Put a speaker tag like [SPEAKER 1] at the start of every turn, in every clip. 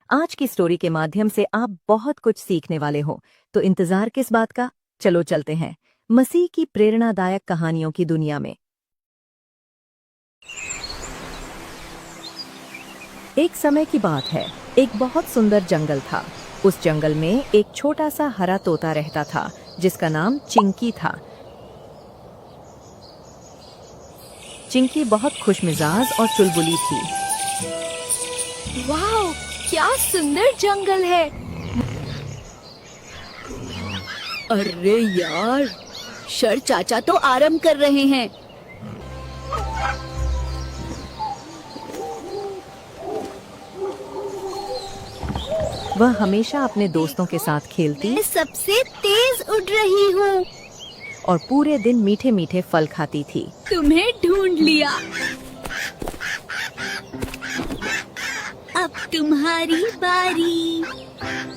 [SPEAKER 1] आज की स्टोरी के माध्यम से आप बहुत कुछ सीखने वाले हो, तो इंतजार किस बात का? चलो चलते हैं मसीह की प्रेरणादायक कहानियों की दुनिया में। एक समय की बात है, एक बहुत सुंदर जंगल था। उस जंगल में एक छोटा सा हरा तोता रहता था जिसका नाम चिंकी था। चिंकी बहुत खुशमिजाज और चुलबुली थी।
[SPEAKER 2] वाह, क्या सुंदर जंगल है। अरे यार, शर चाचा तो आराम कर रहे हैं।
[SPEAKER 1] वह हमेशा अपने दोस्तों के साथ खेलती
[SPEAKER 2] मैं सबसे तेज उड़ रही हूँ।
[SPEAKER 1] और पूरे दिन मीठे मीठे फल खाती थी।
[SPEAKER 2] तुम्हें ढूंढ लिया। अब तुम्हारी बारी।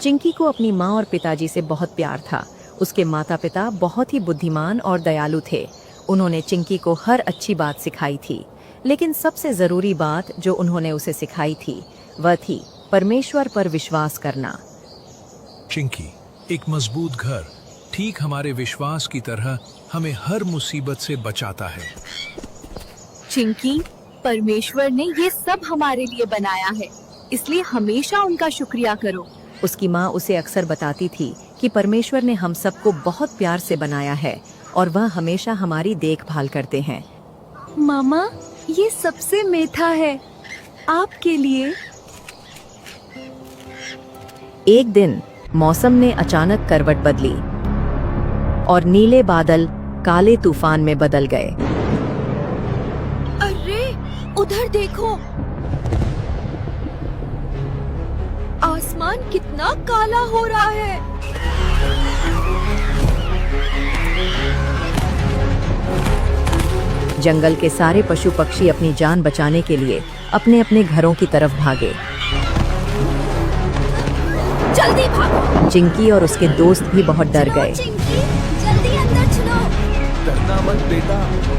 [SPEAKER 1] चिंकी को अपनी माँ और पिताजी से बहुत प्यार था। उसके माता पिता बहुत ही बुद्धिमान और दयालु थे। उन्होंने चिंकी को हर अच्छी बात सिखाई थी, लेकिन सबसे जरूरी बात जो उन्होंने उसे सिखाई थी वह थी परमेश्वर पर विश्वास करना।
[SPEAKER 3] चिंकी, एक मजबूत घर ठीक हमारे विश्वास की तरह हमें हर मुसीबत से बचाता है।
[SPEAKER 2] चिंकी, परमेश्वर ने ये सब हमारे लिए बनाया है, इसलिए हमेशा उनका शुक्रिया करो।
[SPEAKER 1] उसकी माँ उसे अक्सर बताती थी कि परमेश्वर ने हम सबको बहुत प्यार से बनाया है और वह हमेशा हमारी देखभाल करते हैं।
[SPEAKER 2] मामा, ये सबसे मीठा है, आपके लिए।
[SPEAKER 1] एक दिन मौसम ने अचानक करवट बदली और नीले बादल काले तूफान में बदल गए।
[SPEAKER 2] अरे, उधर देखो, आसमान कितना काला हो रहा है।
[SPEAKER 1] जंगल के सारे पशु पक्षी अपनी जान बचाने के लिए अपने अपने घरों की तरफ भागे।
[SPEAKER 2] जल्दी भागो।
[SPEAKER 1] चिंकी और उसके दोस्त भी बहुत डर गए।
[SPEAKER 2] चिंकी, जल्दी अंदर चलो।
[SPEAKER 4] डरना मत बेटा,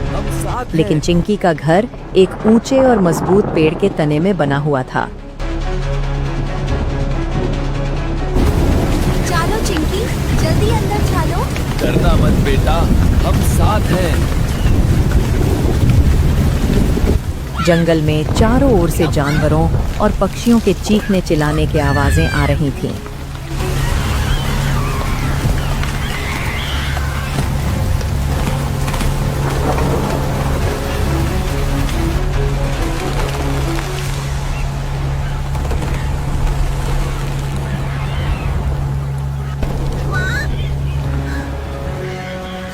[SPEAKER 4] हम साथ हैं।
[SPEAKER 1] लेकिन चिंकी का घर एक ऊंचे और मजबूत पेड़ के तने में बना हुआ था।
[SPEAKER 2] चलो चिंकी, जल्दी अंदर चलो।
[SPEAKER 4] डरना मत बेटा, हम साथ हैं।
[SPEAKER 1] जंगल में चारों ओर से जानवरों और पक्षियों के चीखने चिल्लाने की आवाजें आ रही थीं।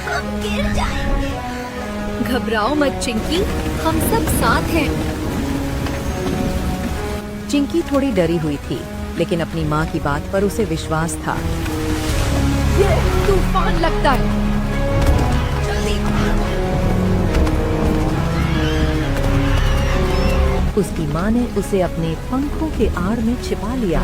[SPEAKER 2] हम गिर जाएंगे। घबराओ मत चिंकी, हम सब साथ हैं।
[SPEAKER 1] चिंकी थोड़ी डरी हुई थी, लेकिन अपनी माँ की बात पर उसे विश्वास था।
[SPEAKER 2] ये तूफान लगता है। जल्दी
[SPEAKER 1] उसकी माँ ने उसे अपने पंखों के आड़ में छिपा लिया।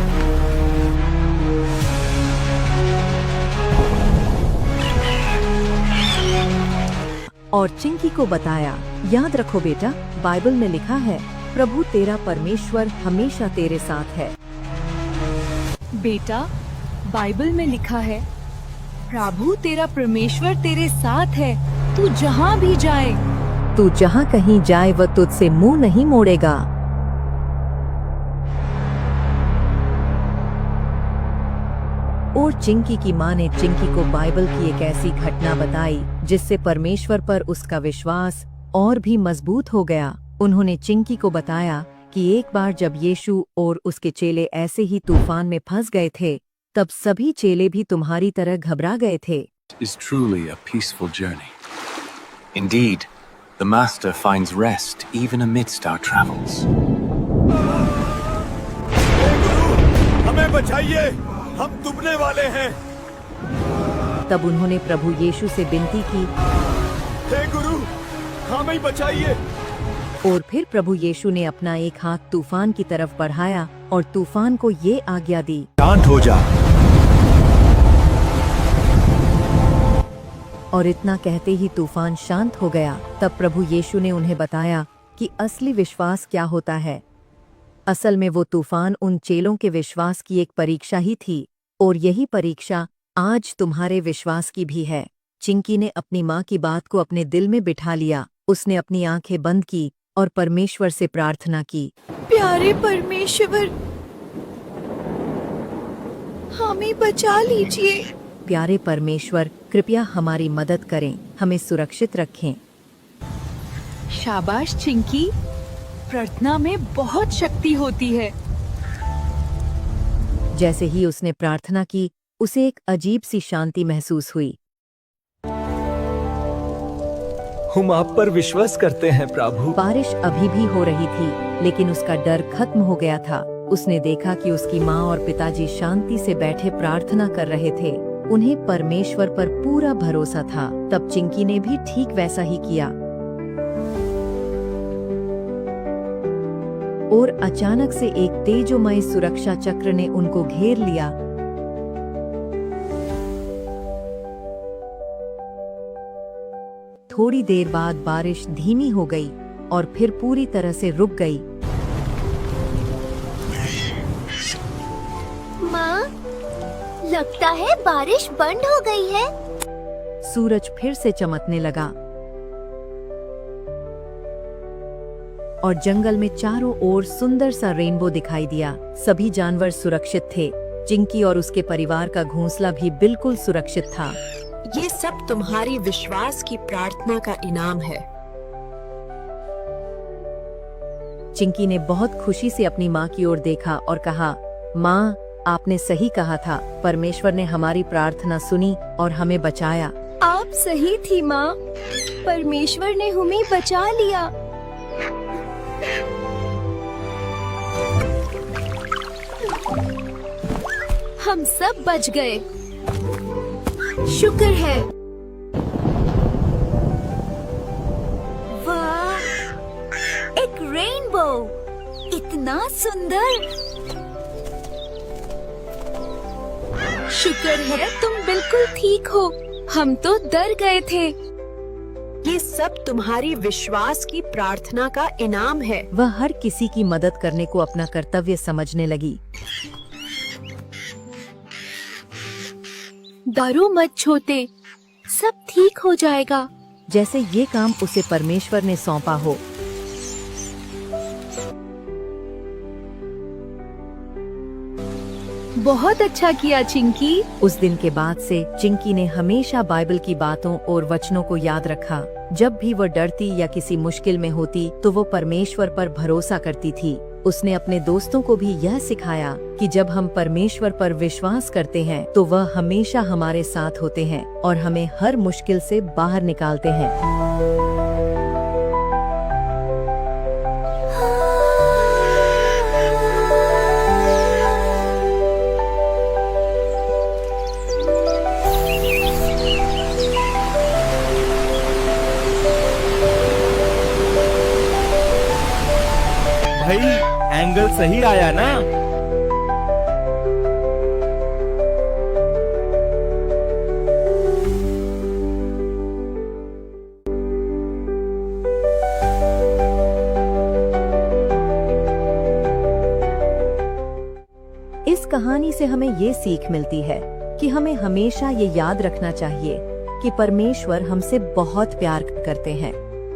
[SPEAKER 1] और चिंकी को बताया, याद रखो बेटा, बाइबल में लिखा है, प्रभु तेरा परमेश्वर हमेशा तेरे साथ है।
[SPEAKER 2] बेटा, बाइबल में लिखा है, प्रभु तेरा परमेश्वर तेरे साथ है, तू जहाँ भी जाए।
[SPEAKER 1] तू जहाँ कहीं जाए वह तुझसे मुंह नहीं मोड़ेगा। और चिंकी की माँ ने चिंकी को बाइबल की एक ऐसी घटना बताई जिससे परमेश्वर पर उसका विश्वास और भी मजबूत हो गया। उन्होंने चिंकी को बताया कि एक बार जब यीशु और उसके चेले ऐसे ही तूफान में फंस गए थे, तब सभी चेले भी तुम्हारी तरह घबरा गए थे।
[SPEAKER 5] Is truly a peaceful journey. Indeed, the Master finds rest even amidst our travels.
[SPEAKER 4] हमें बचाइए, हम डूबने वाले हैं।
[SPEAKER 1] तब उन्होंने प्रभु यीशु से विनती की,
[SPEAKER 4] हे गुरु, हमें बचाइए।
[SPEAKER 1] और फिर प्रभु यीशु ने अपना एक हाथ तूफान की तरफ बढ़ाया और तूफान को ये आज्ञा दी,
[SPEAKER 4] शांत हो जा।
[SPEAKER 1] और इतना कहते ही तूफान शांत हो गया। तब प्रभु यीशु ने उन्हें बताया कि असली विश्वास क्या होता है। असल में वो तूफान उन चेलों के विश्वास की एक परीक्षा ही थी, और यही परीक्षा आज तुम्हारे विश्वास की भी है। चिंकी ने अपनी माँ की बात को अपने दिल में बिठा लिया। उसने अपनी आंखें बंद की और परमेश्वर से प्रार्थना की।
[SPEAKER 2] प्यारे परमेश्वर, हमें बचा लीजिए।
[SPEAKER 1] प्यारे परमेश्वर, कृपया हमारी मदद करें, हमें सुरक्षित रखें।
[SPEAKER 2] शाबाश चिंकी, प्रार्थना में बहुत शक्ति होती है।
[SPEAKER 1] जैसे ही उसने प्रार्थना की, उसे एक अजीब सी शांति महसूस हुई।
[SPEAKER 4] हम आप पर विश्वास करते हैं प्रभु।
[SPEAKER 1] बारिश अभी भी हो रही थी, लेकिन उसका डर खत्म हो गया था। उसने देखा कि उसकी माँ और पिताजी शांति से बैठे प्रार्थना कर रहे थे। उन्हें परमेश्वर पर पूरा भरोसा था। तब चिंकी ने भी ठीक वैसा ही किया। और अचानक से एक तेजोमय सुरक्षा चक्र ने उनको घेर लिया। थोड़ी देर बाद बारिश धीमी हो गई और फिर पूरी तरह से रुक गई।
[SPEAKER 6] माँ, लगता है बारिश बंद हो गई है।
[SPEAKER 1] सूरज फिर से चमकने लगा और जंगल में चारों ओर सुंदर सा रेनबो दिखाई दिया। सभी जानवर सुरक्षित थे। चिंकी और उसके परिवार का घोंसला भी बिल्कुल सुरक्षित था।
[SPEAKER 7] ये सब तुम्हारी विश्वास की प्रार्थना का इनाम है।
[SPEAKER 1] चिंकी ने बहुत खुशी से अपनी माँ की ओर देखा और कहा, माँ, आपने सही कहा था। परमेश्वर ने हमारी प्रार्थना सुनी और हमें बचाया।
[SPEAKER 6] आप सही थी माँ, परमेश्वर ने हमें बचा लिया। हम सब बच गए। शुक्र है। वाह, एक रेनबो, इतना सुंदर।
[SPEAKER 2] शुक्र है तुम बिल्कुल ठीक हो, हम तो डर गए थे।
[SPEAKER 7] ये सब तुम्हारी विश्वास की प्रार्थना का इनाम है।
[SPEAKER 1] वह हर किसी की मदद करने को अपना कर्तव्य समझने लगी।
[SPEAKER 6] डरो मत छोटे, सब ठीक हो जाएगा।
[SPEAKER 1] जैसे ये काम उसे परमेश्वर ने सौंपा हो।
[SPEAKER 2] बहुत अच्छा किया चिंकी।
[SPEAKER 1] उस दिन के बाद से चिंकी ने हमेशा बाइबल की बातों और वचनों को याद रखा। जब भी वह डरती या किसी मुश्किल में होती तो वो परमेश्वर पर भरोसा करती थी। उसने अपने दोस्तों को भी यह सिखाया कि जब हम परमेश्वर पर विश्वास करते हैं तो वह हमेशा हमारे साथ होते हैं और हमें हर मुश्किल से बाहर निकालते हैं।
[SPEAKER 4] भाई, एंगल सही आया ना?
[SPEAKER 1] इस कहानी से हमें ये सीख मिलती है कि हमें हमेशा ये याद रखना चाहिए कि परमेश्वर हमसे बहुत प्यार करते हैं।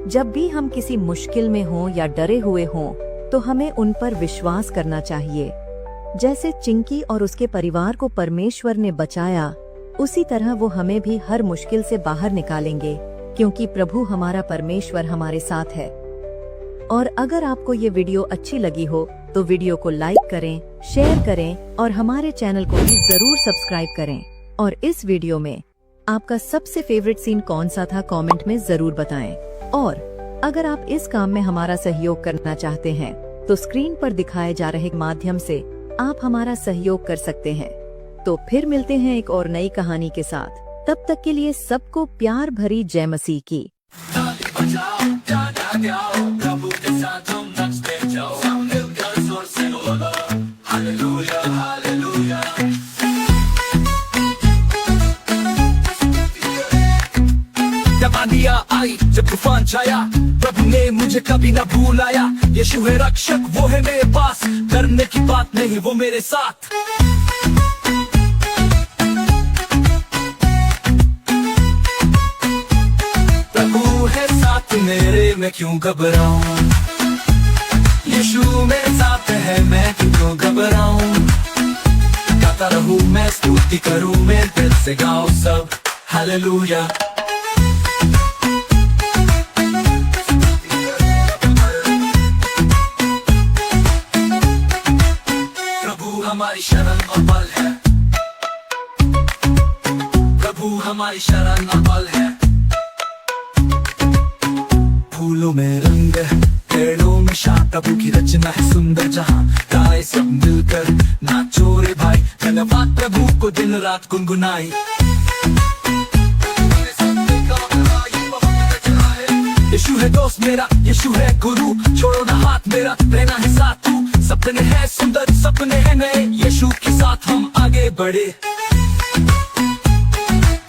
[SPEAKER 1] जब भी हम किसी मुश्किल में हों या डरे हुए हों तो हमें उन पर विश्वास करना चाहिए। जैसे चिंकी और उसके परिवार को परमेश्वर ने बचाया, उसी तरह वो हमें भी हर मुश्किल से बाहर निकालेंगे, क्योंकि प्रभु हमारा परमेश्वर हमारे साथ है। और अगर आपको ये वीडियो अच्छी लगी हो तो वीडियो को लाइक करें, शेयर करें और हमारे चैनल को भी जरूर सब्सक्राइब करें। और इस वीडियो में आपका सबसे फेवरेट सीन कौन सा था कमेंट में जरूर बताएं। और अगर आप इस काम में हमारा सहयोग करना चाहते हैं तो स्क्रीन पर दिखाए जा रहे माध्यम से आप हमारा सहयोग कर सकते हैं। तो फिर मिलते हैं एक और नई कहानी के साथ। तब तक के लिए सबको प्यार भरी जय मसीह की।
[SPEAKER 8] जब आंधियां आई, जब तूफान छाया, प्रभु ने मुझे मुझे कभी ना भूल आया। यीशु है रक्षक, वो है मेरे पास, डरने की बात नहीं, वो मेरे साथ। प्रभु है साथ मेरे, मैं क्यों घबराऊं। यीशु मेरे साथ है, मैं क्यों घबराऊं। गाता रहूं मैं, स्तुति करूं मैं, दिल से गाओ सब हालेलुया। प्रभु हमारी शरण और बल है, प्रभु हमारी शरण और बल है। फूलों में रंग है, पेड़ों में शान, प्रभु की रचना है सुंदर जहां। गाए सब मिलकर नाचो रे भाई, धन्यवाद प्रभु को दिन रात गुनगुनाई। यीशु है दोस्त मेरा, यीशु है गुरु, छोड़ो ना हाथ मेरा, रहना है साथ तू। सपने हैं सुंदर, सपने हैं नए, यीशु के साथ हम आगे बढ़े।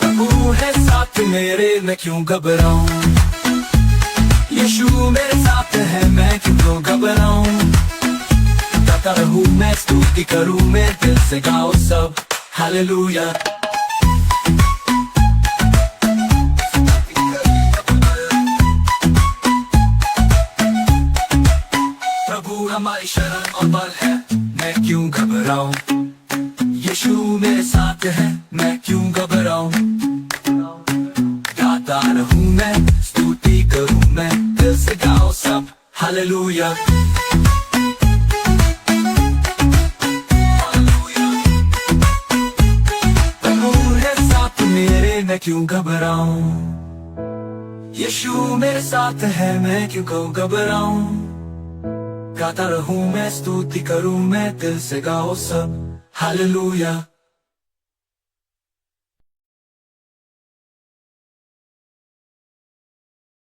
[SPEAKER 8] प्रभु है साथ मेरे, मैं क्यों घबराऊं। यीशु मेरे साथ है, मैं क्यों घबराऊं। गाता रहूं मैं, स्तुति करूं मैं, दिल से गाओ सब हालेलुया। प्रभु हमारी शरण और बल है, मैं क्यों घबराऊं। यीशु मेरे साथ है, मैं क्यों घबराऊं। गाता रहूं मैं, स्तुति करूं मैं, दिल से गाओ सब हालेलुया। प्रभु है साथ मेरे, मैं क्यों घबराऊं। यीशु मेरे साथ है, मैं क्यों घबराऊं। गाता रहूं मैं, स्तुति करूं मैं, दिल से गाओ सब हालेलुया।